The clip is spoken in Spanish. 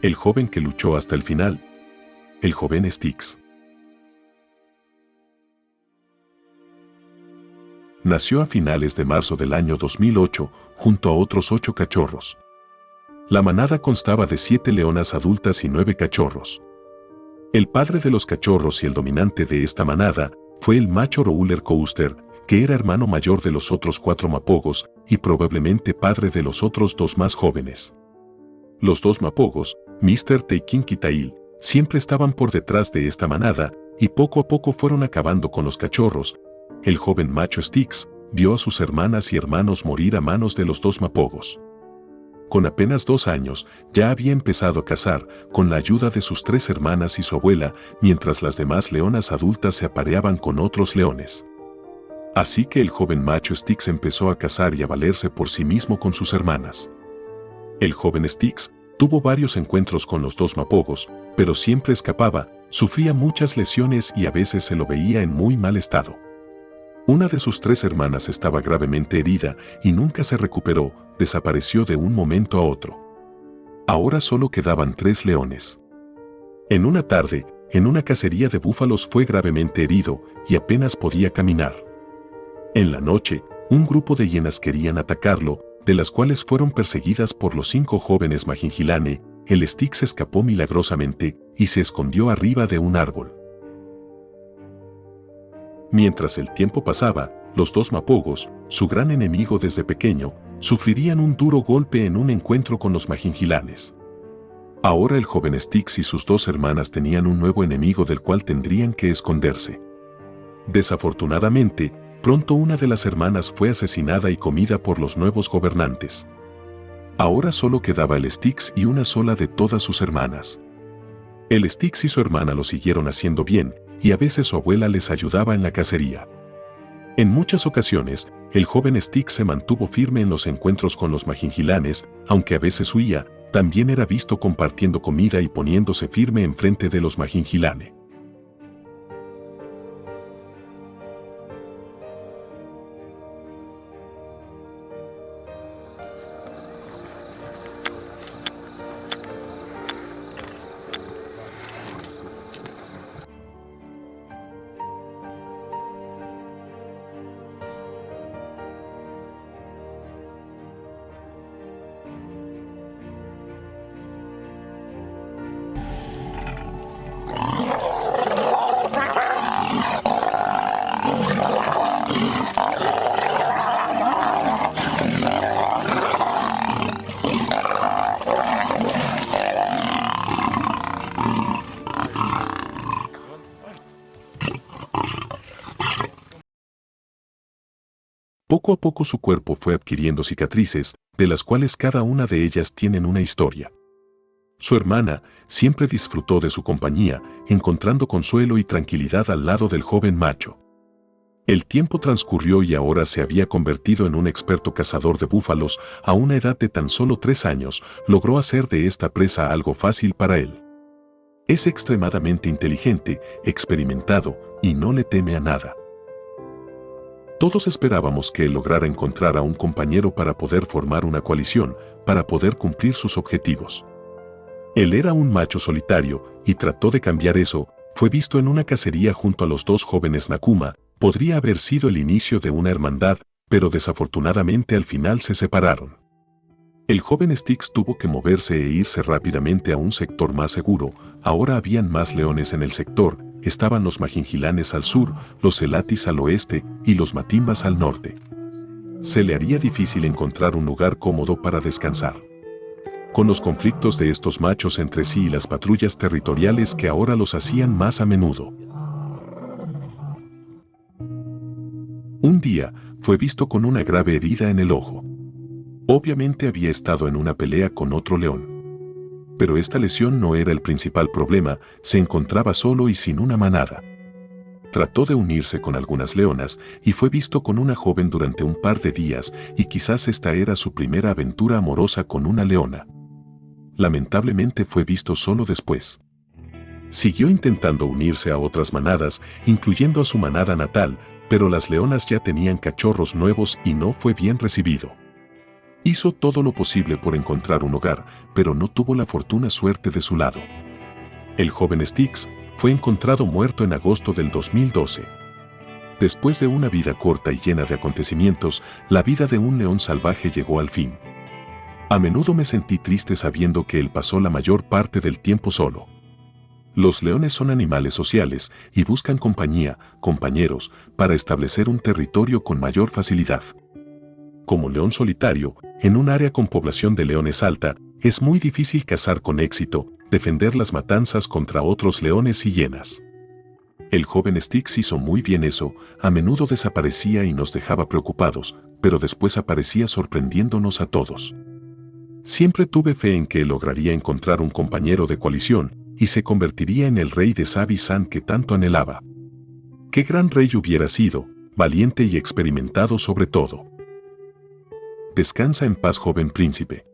El joven que luchó hasta el final. El joven Styx. Nació a finales de marzo del año 2008, junto a otros 8 cachorros. La manada constaba de 7 leonas adultas y 9 cachorros. El padre de los cachorros y el dominante de esta manada fue el macho Roller Coaster, que era hermano mayor de los otros 4 mapogos y probablemente padre de los otros 2 más jóvenes. Los 2 mapogos, Mr. Teikinkitail, siempre estaban por detrás de esta manada y poco a poco fueron acabando con los cachorros. El joven macho Styx vio a sus hermanas y hermanos morir a manos de los 2 mapogos. Con apenas 2 años, ya había empezado a cazar con la ayuda de sus 3 hermanas y su abuela, mientras las demás leonas adultas se apareaban con otros leones. Así que el joven macho Styx empezó a cazar y a valerse por sí mismo con sus hermanas. El joven Styx tuvo varios encuentros con los 2 mapogos, pero siempre escapaba, sufría muchas lesiones y a veces se lo veía en muy mal estado. Una de sus 3 hermanas estaba gravemente herida y nunca se recuperó, desapareció de un momento a otro. Ahora solo quedaban 3 leones. En una tarde, en una cacería de búfalos fue gravemente herido y apenas podía caminar. En la noche, un grupo de hienas querían atacarlo, de las cuales fueron perseguidas por los 5 jóvenes Majingilane. El Styx escapó milagrosamente y se escondió arriba de un árbol. Mientras el tiempo pasaba, los 2 mapogos, su gran enemigo desde pequeño, sufrirían un duro golpe en un encuentro con los Majingilanes. Ahora el joven Styx y sus 2 hermanas tenían un nuevo enemigo del cual tendrían que esconderse. Desafortunadamente, pronto una de las hermanas fue asesinada y comida por los nuevos gobernantes. Ahora solo quedaba el Styx y una sola de todas sus hermanas. El Styx y su hermana lo siguieron haciendo bien, y a veces su abuela les ayudaba en la cacería. En muchas ocasiones, el joven Styx se mantuvo firme en los encuentros con los Majingilanes, aunque a veces huía, también era visto compartiendo comida y poniéndose firme enfrente de los Majingilane. Poco a poco su cuerpo fue adquiriendo cicatrices, de las cuales cada una de ellas tienen una historia. Su hermana siempre disfrutó de su compañía, encontrando consuelo y tranquilidad al lado del joven macho. El tiempo transcurrió y ahora se había convertido en un experto cazador de búfalos. A una edad de tan solo 3 años, logró hacer de esta presa algo fácil para él. Es extremadamente inteligente, experimentado y no le teme a nada. Todos esperábamos que él lograra encontrar a un compañero para poder formar una coalición, para poder cumplir sus objetivos. Él era un macho solitario y trató de cambiar eso. Fue visto en una cacería junto a los 2 jóvenes Nakuma. Podría haber sido el inicio de una hermandad, pero desafortunadamente al final se separaron. El joven Styx tuvo que moverse e irse rápidamente a un sector más seguro. Ahora habían más leones en el sector. Estaban los Majingilanes al sur, los Celatis al oeste y los Matimbas al norte. Se le haría difícil encontrar un lugar cómodo para descansar. Con los conflictos de estos machos entre sí y las patrullas territoriales que ahora los hacían más a menudo. Un día, fue visto con una grave herida en el ojo. Obviamente había estado en una pelea con otro león. Pero esta lesión no era el principal problema, se encontraba solo y sin una manada. Trató de unirse con algunas leonas y fue visto con una joven durante un par de días y quizás esta era su primera aventura amorosa con una leona. Lamentablemente fue visto solo después. Siguió intentando unirse a otras manadas, incluyendo a su manada natal, pero las leonas ya tenían cachorros nuevos y no fue bien recibido. Hizo todo lo posible por encontrar un hogar, pero no tuvo la fortuna suerte de su lado. El joven Styx fue encontrado muerto en agosto del 2012. Después de una vida corta y llena de acontecimientos, la vida de un león salvaje llegó al fin. A menudo me sentí triste sabiendo que él pasó la mayor parte del tiempo solo. Los leones son animales sociales y buscan compañía, compañeros, para establecer un territorio con mayor facilidad. Como león solitario, en un área con población de leones alta, es muy difícil cazar con éxito, defender las matanzas contra otros leones y hienas. El joven Styx hizo muy bien eso, a menudo desaparecía y nos dejaba preocupados, pero después aparecía sorprendiéndonos a todos. Siempre tuve fe en que él lograría encontrar un compañero de coalición y se convertiría en el rey de Sabi-San que tanto anhelaba. ¡Qué gran rey hubiera sido, valiente y experimentado sobre todo! Descansa en paz, joven príncipe.